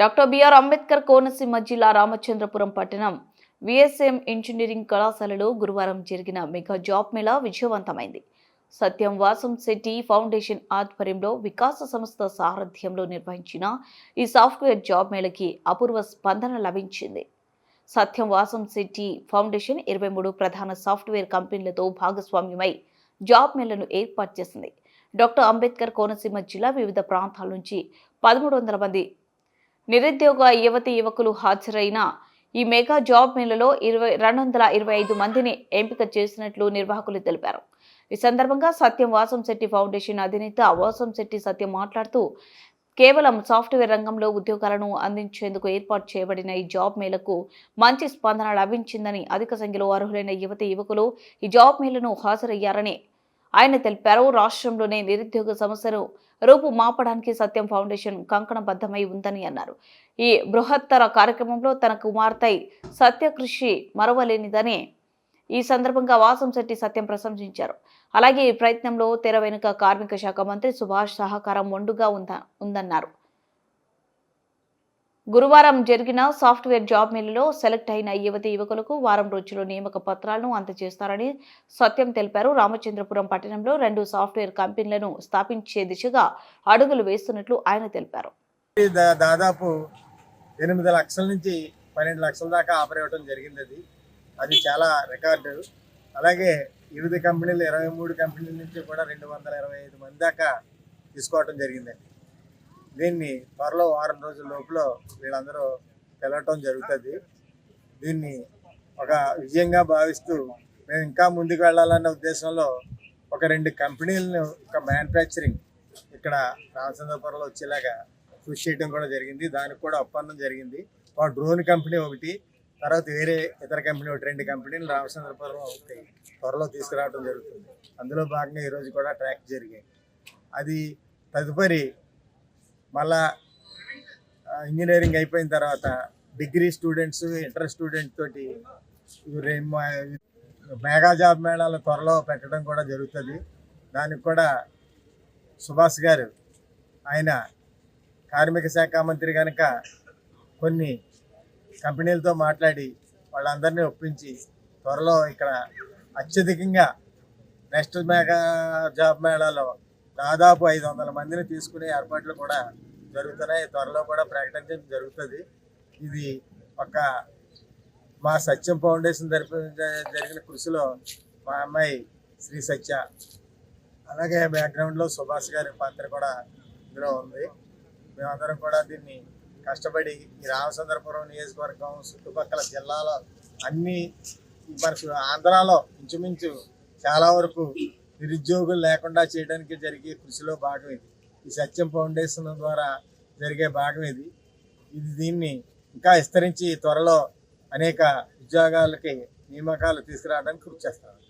Doctor BR Ambedkar Konaseema జిల్లా రామచంద్రపురం పట్టణం VSM engineering కళాశాలలో గురువారం జరిగిన మెగా జాబ్ మేళా విజయవంతమైంది. సత్యం వాసం శెట్టి ఫౌండేషన్ ఆధ్వర్యంలో వికాస సంస్థ సారథ్యంలో నిర్వహించిన ఈ సాఫ్ట్వేర్ జాబ్ మేళకి అపూర్వ స్పందన లభించింది. సత్యం వాసం శెట్టి ఫౌండేషన్ 23 ప్రధాన సాఫ్ట్వేర్ కంపెనీలతో భాగస్వామ్యమై జాబ్ మేళను ఏర్పాటు చేసింది. డాక్టర్ అంబేద్కర్ కోనసీమ జిల్లా వివిధ ప్రాంతాల నుంచి 1300 మంది నిరుద్యోగ యువకులు హాజరైన ఈ మెగా జాబ్ మేళలో 225 మందిని ఎంపిక చేసినట్లు నిర్వాహకులు తెలిపారు. ఈ సందర్భంగా సత్యం వాసం శెట్టి ఫౌండేషన్ అధినేత వాసం శెట్టి సత్యం మాట్లాడుతూ, కేవలం సాఫ్ట్వేర్ రంగంలో ఉద్యోగాలను అందించేందుకు ఏర్పాటు చేయబడిన ఈ జాబ్ మేళకు మంచి స్పందన లభించిందని, అధిక సంఖ్యలో అర్హులైన యువకులు ఈ జాబ్ మేళను హాజరయ్యారని ఆయన తెలిపారు. రాష్ట్రంలోనే నిరుద్యోగ సమస్యను రూపుమాపడానికి సత్యం ఫౌండేషన్ కంకణబద్ధమై ఉందని అన్నారు. ఈ బృహత్తర కార్యక్రమంలో తన కుమార్తె సత్య కృషి మరవలేనిదని ఈ సందర్భంగా వాసం శెట్టి సత్యం ప్రశంసించారు. అలాగే ఈ ప్రయత్నంలో తెర వెనుక కార్మిక శాఖ మంత్రి సుభాష్ సహకారం మొండుగా ఉందన్నారు. గురువారం జరిగిన సాఫ్ట్వేర్ జాబ్ మేళలో సెలెక్ట్ అయిన యువకులకు వారం రోజుల్లో నియామక పత్రాలను అందజేస్తారని సత్యం తెలిపారు. రామచంద్రపురం పట్టణంలో 2 సాఫ్ట్వేర్ కంపెనీలను స్థాపించే దిశగా అడుగులు వేస్తున్నట్లు ఆయన తెలిపారు. దాదాపు 8 లక్షల నుంచి 12 లక్షల దాకా ఆఫర్ ఇవ్వడం జరిగింది. అది చాలా రికార్డు. అలాగే వివిధ కంపెనీలు 23 కంపెనీల నుంచి కూడా 225 మంది దాకా తీసుకోవడం జరిగిందండి. దీన్ని త్వరలో వారం రోజుల లోపల వీళ్ళందరూ వెళ్ళటం జరుగుతుంది. దీన్ని ఒక విజయంగా భావిస్తూ మేము ఇంకా ముందుకు వెళ్ళాలన్న ఉద్దేశంలో ఒక 2 కంపెనీలను ఒక మ్యానుఫ్యాక్చరింగ్ ఇక్కడ రామచంద్రపురంలో వచ్చేలాగా కృషి చేయడం కూడా జరిగింది. దానికి కూడా ఒప్పందం జరిగింది. ఒక డ్రోన్ కంపెనీ ఒకటి, తర్వాత వేరే ఇతర కంపెనీ ఒకటి, 2 కంపెనీలు రామచంద్రపురం ఒకటి త్వరలో తీసుకురావడం జరుగుతుంది. అందులో భాగంగా ఈరోజు కూడా ట్రాక్ జరిగాయి. అది తదుపరి మళ్ళా ఇంజనీరింగ్ అయిపోయిన తర్వాత డిగ్రీ స్టూడెంట్స్, ఇంటర్ స్టూడెంట్ తోటి మెగా జాబ్ మేళాలు త్వరలో పెట్టడం కూడా జరుగుతుంది. దానికి కూడా సుభాష్ గారు ఆయన కార్మిక శాఖ మంత్రి కనుక కొన్ని కంపెనీలతో మాట్లాడి వాళ్ళందరినీ ఒప్పించి త్వరలో ఇక్కడ అత్యధికంగా నెక్స్ట్ మెగా జాబ్ మేళాలో దాదాపు 500 మందిని తీసుకునే ఏర్పాట్లు కూడా జరుగుతున్నాయి. త్వరలో కూడా ప్రకటించడం జరుగుతుంది. ఇది ఒక మా సత్యం ఫౌండేషన్ జరిగిన కృషిలో మా అమ్మాయి శ్రీ సత్య, అలాగే బ్యాక్గ్రౌండ్లో సుభాష్ గారి పాత్ర కూడా ఇందులో ఉంది. మేమందరం కూడా దీన్ని కష్టపడి ఈ రామచంద్రపురం నియోజకవర్గం చుట్టుపక్కల జిల్లాలో అన్ని మన ఆంధ్రాలో ఇంచుమించు చాలా వరకు నిరుద్యోగులు లేకుండా చేయడానికి జరిగే కృషిలో భాగం ఇది. ఈ సత్యం ఫౌండేషన్ ద్వారా జరిగే భాగం ఇది. దీన్ని ఇంకా విస్తరించి త్వరలో అనేక ఉద్యోగాలకి నియామకాలు తీసుకురావడానికి కృషి చేస్తాను.